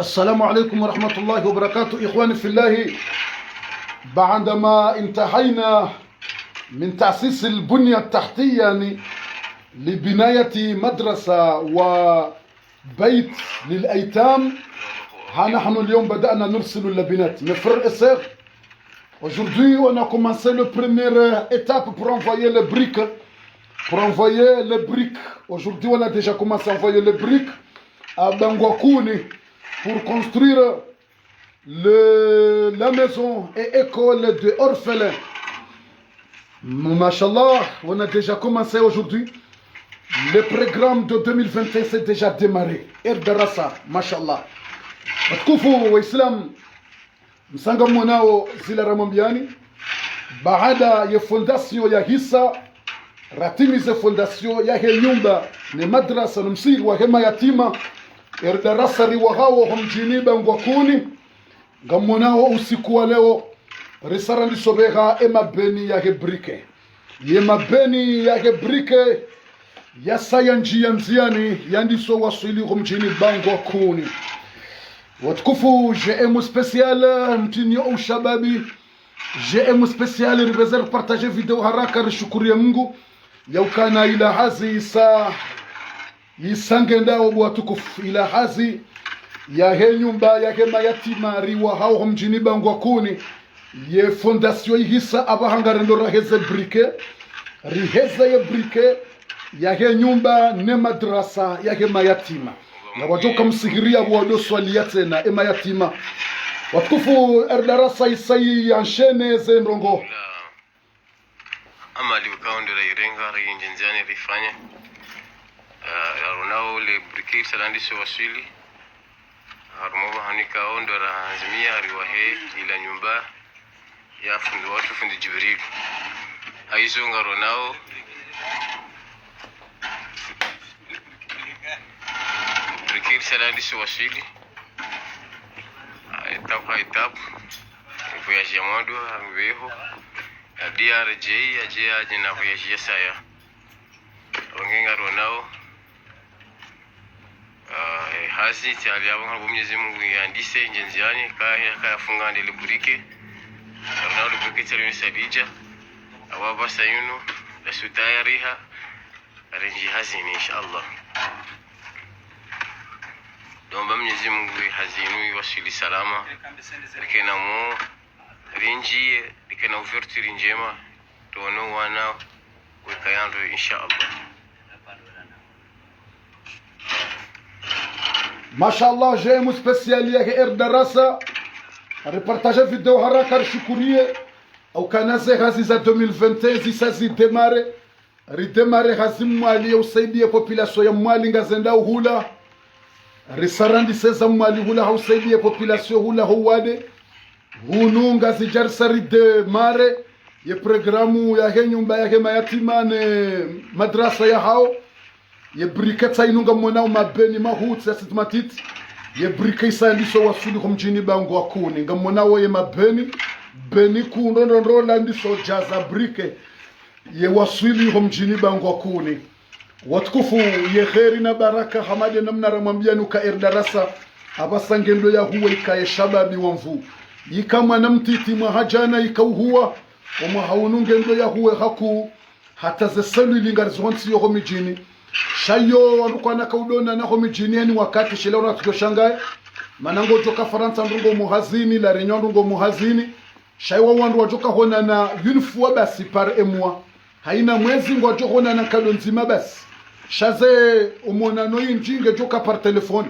السلام عليكم ورحمة الله وبركاته. إخواني في الله، بعدما انتهينا من تأسيس البنية التحتية يعني لبناية مدرسة وبيت للأيتام، ها نحن اليوم بدأنا نرسل اللبنات. Mes frères et sœurs, aujourd'hui on a commencé la première étape pour envoyer les briques. Aujourd'hui on a déjà commencé à envoyer les briques à Bangwakuni pour construire la maison et école de orphelins. Mashallah, on a déjà commencé aujourd'hui. Le programme de 2021 s'est déjà démarré. Erdarasa, mashallah. Watukufu wa Islam, msanga mwanao zila ramambiani, baada ya fondation ya hisa, ratimize fondation ya he nyumba ni madrasa na msiri wa hema yatima, erdarasa riwa hao homjini Bangwakuni, gamonao usiku wa leo, risara ndisobeha ema beni ya hebrike. Yema beni ya hebrike, ya sayanji ya nziani, yandiso wasili homjini Bangwakuni. Watukufu, GM spécial mtini au shababi, GM spécial ribezer partager video haraka rishukuria Mungu yaukana ila hazi yisangenda watukufu ila hazi ya he nyumba ya hema yatima riwa hao mjini Bangwakuni ye fondation ihisa abahangarendo raheze brike riheze ye brike ya he nyumba ne madrasa ya hema yatima na wajoka msigiria wado swali yate na ema yatima. Watukufu, erdarasa isayi yanshene zendrongo ama libakaundira irenga rinjinjani rifanye runao le briki salandisho wasili harumoba hanika ondora hazimia riwahe ila nyumba ya fundi watu fundi Jibril aizonga runao briki salandisho wasili etap voyage modo anveho DRJ aje na voyage saya ongenga ronao hasi tali abo Mwenyezi Mungu yandise njenziani kaya funga ndele burike ronao burike tali misadija awaba sayuno la sutaya riha arenji hazini inshallah. Domba Mwenyezi Mungu hazinu wasili salama likena mo rinji likena ouverture njema tono wana wekayando inshallah. Mashallah, GM spécial ya erdarasa repartage video haraka rishukurie au kanaze hazi za 2021 zisazi redemare hazimwali ya usaidie population ya mwali ngazenda hula risarandi seza mwali hula hausaidie population hula huwade hununga zijarsari de mare ye programu ya he nyumba ya hema yatima ne madrasa ya hao ye briketa inunga mwanao mabeni mahutsi ya sitmatiti ye brike isaliso wasuli kumjini Bangwakuni nga mwanao ye mabeni beni kundondo landiso jaza brike ye wasuli kumjini Bangwakuni. Watukufu, ye kheri na baraka hamade namna ramwambia nuka erdarasa abasangendo ya huwa ikaye shababi wamvu yikama namtiti mahajana ikauhuwa wa haunungendo ya huwe haku hata zeselu ilingarizonsi yoho mijini shayo wanukwana kaudona na ho mijini yani wakati shileo na tukoshangaye manango joka Faransa ndungo muhazini la renyo ndungo muhazini shayo wandu wajoka hona na unifuwa basi par emwa haina mwezi ngo wajoka hona na kalonzima basi shaze umonano yinjinge joka par telefoni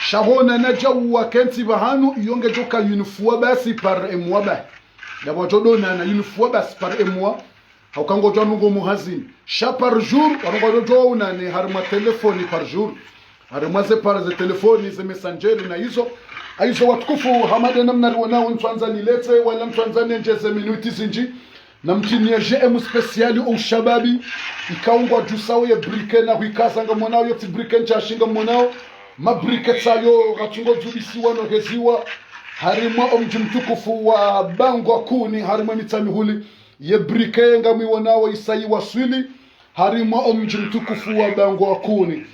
shahona na jawu kenti bahanu yonge joka unifuwa basi par emwa ba ya wajodona na unifuwa basi par emwa haukango janungo muhazini sha par jour wango jona ne harma telefoni par jour harma ze par ze telefoni ze messenger na hizo watukufu hamade namna wanao ntwanza nilete wala ntwanza njeze minuti zinji na mtini ya GM spécial au shababi ikaungwa jusawo ya brike na huikasanga mwanao yote brike nchashinga mwanao mabrike tsayo gachungo judisiwa no heziwa harima omji mtukufu wa Bangwakuni harima mitamihuli ye brike ngami wanao isayi waswili harima omji mtukufu wa Bangwakuni.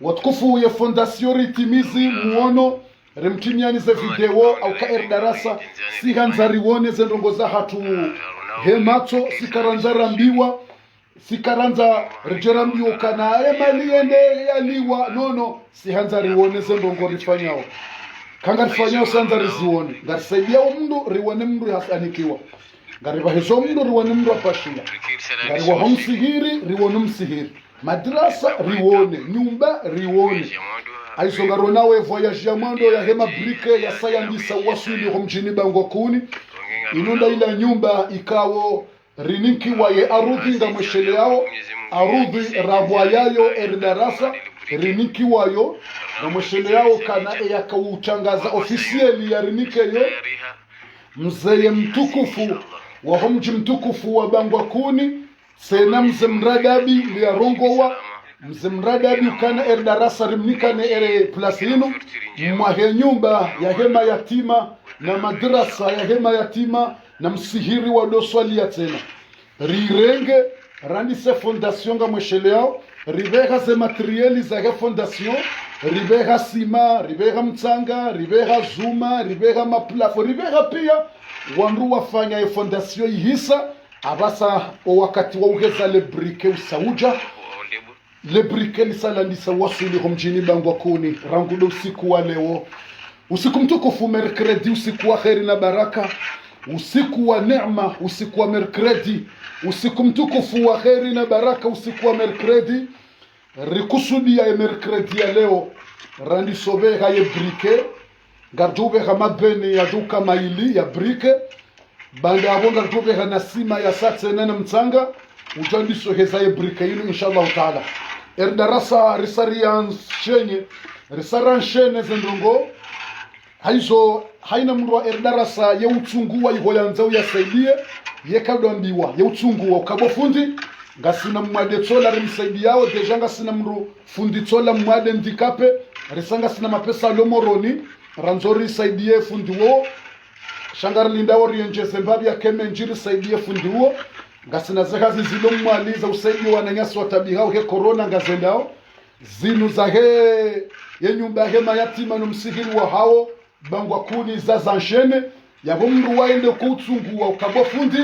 Watukufu ya fondation ritimizi muono rimtimiani za video au ka darasa si hanza riwone zendongo za hatu hemato sikaranza rambiwa sikaranza rijerambiwa kana mali ende yaliwa nono si hanza riwone zendongo rifanyao kanga rifanyao sanza rizione ngarisaidia mndu riwone mndu hasanikiwa ngariba hizo mndu riwone mndu apashia ngariwa homsihiri riwone msihiri madrasa riwone nyumba riwone aisonga ronawe voyage ya mwando ya hema brike ya sayandisa wasuli homjini bango kuni inunda ila nyumba ikawo rininki waye arudhi nga mweshele yao arudhi rabwayayo erdarasa rininki wayo na mweshele yao kana yakautangaza ofisieli ya rinike yo mzeye mtukufu wa homji mtukufu wa bango kuni sena mze mradabi liya rongowa mze mradabi ukana erdarasa rimnikane ere plasinu mwahe nyumba ya hema yatima na madrasa ya hema yatima na msihiri wa doswali ya tena rirenge randise fondation nga mweshele yao ribeha ze materieli za he fondation ribeha sima ribeha mtsanga ribeha zuma ribeha maplafo ribeha pia wandu wafanya ye fondation ihisa abasa o wakati wa ugeza le brike usauja le brike lisalandisa wasuli homjini bangwa kuni rangudo usiku wa leo usiku mtukufu merkredi usiku wa kheri na baraka usiku wa neema usiku wa merkredi usiku mtukufu wa kheri na baraka usiku wa merkredi rikusudi ya merkredi ya leo randi sobe ha ye brike gardube ha mabene ya duka maili ya brike banda abonga gardube ha nasima ya satse na mtsanga ujandi soheza ye brike yinu inshallah taala erdarasa risarian shenye risaran shene zendrongo haizo haina mndu wa erdarasa ya utsunguwa ihoyanza uyasaidie yekadambiwa ya utsunguwa ukabofundi ngasina mwade tsola rimsaidi yao deja ngasina mndu fundi tsola mwade ndikape risanga sina mapesa lomoroni ranzori saidie fundi wo shangara linda orienje zembabi ya keme njiri saidie fundi wo ngasina zekazi zilo mwaliza usaidi wananyasi watabihao he corona ngazendao zinu za he ye nyumba he mayatima no msihiri wa hao bangwa kuni za zanshene yabo mndu waende kutsunguwa ukabofundi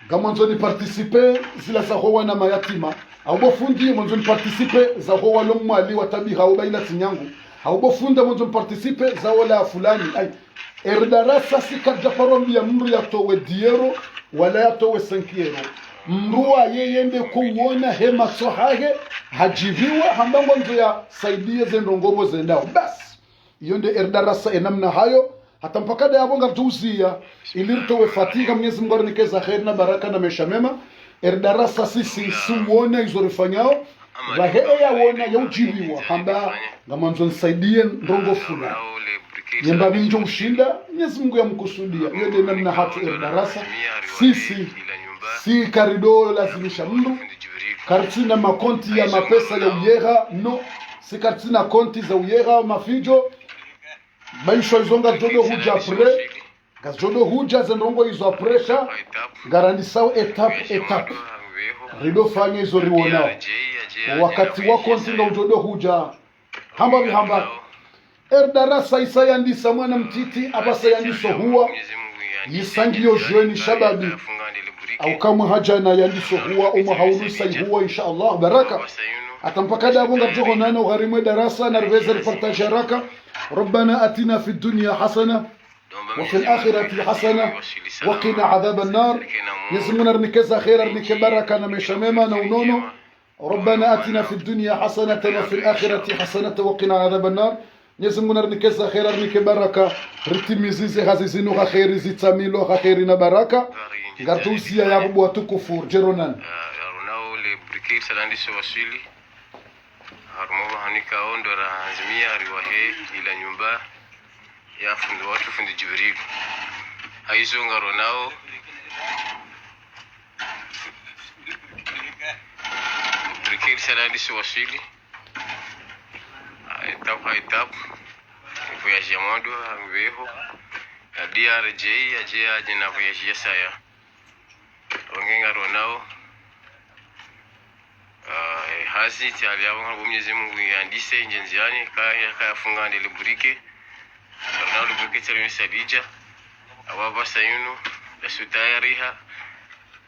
gamanzo ni participer zila za howa na mayatima au bofundi mwanzo ni participer za howa lo mwali watabiha au baina tinyangu au bofunda mwanzo ni participer za wala fulani ai erdarasa sikadja farombi ya mndu yatowe diero wala yatowe 5 euro mruwa yeyende kuona hema sohage hajiviwa hambango nzo ya saidie zendongomo zendao basi yonde erdarasa enamna hayo hata mpaka da yabonga tuzia ilirtowe fatika Mwenyezi Mungu anikeza khair na baraka na maisha mema erdarasa sisi suone izorifanyao bahe ya wona ya ujiviwa hamba ngamanzo nisaidie ndongo funa yamba binjo ushinda Mwenyezi Mungu yamkusudia yonde namna hatu erdarasa sisi si karido lazimisha mndu kartina makonti ya mapesa ya uyeha no si kartina konti za uyeha mafijo maisha izonga jodo huja pre gajodo huja zendongo izo presha garandi sawa etape rido fanya izo riwonao wakati wako nsinga ujodo huja hamba erdarasa isayandisa mwana mtiti abasayandiso huwa yisangiyo jweni shababi au kama haja na yandiso huwa umahaulusa huwa insha Allah baraka atampaka dabunga jogo nano gharimwe darasa na rweza reportage haraka ربنا أتنا في الدنيا حسنة وفي الآخرة حسنة وقنا عذاب النار يزمنا رنكزا خير رنك بركة نمشميما نونونو ربنا أتنا في الدنيا حسنة وفي الآخرة حسنة وقنا عذاب النار يزمنا رنكزا خير رنك بركة رتميزي غازيزينو خير زيتاميلو خيرنا بركة غارتوسيا يا ابو واتكفور جيرونان runao le brikir salandi so wasili harmo hanika ondora azmia riwahe ila nyumba ya fundi watu fundi Jibril aizonga runao brikir salandi so wasili etap voyage mondo anveho DRJ aje na voyage yesaya ongenga ronao hazi ti aliabanga Mwenyezi Mungu yandise njenziani kaya funga ndele burike Ronaldo buketero ni Sadija awaba sayunu la sutayariha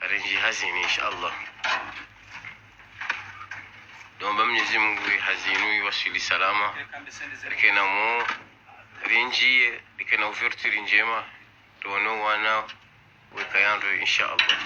arenji hazini inshallah. Domba Mwenyezi Mungu hazinu iwasili salama rikena mo rinjiye rikena ouverture njema tuono wana wekayando inshallah.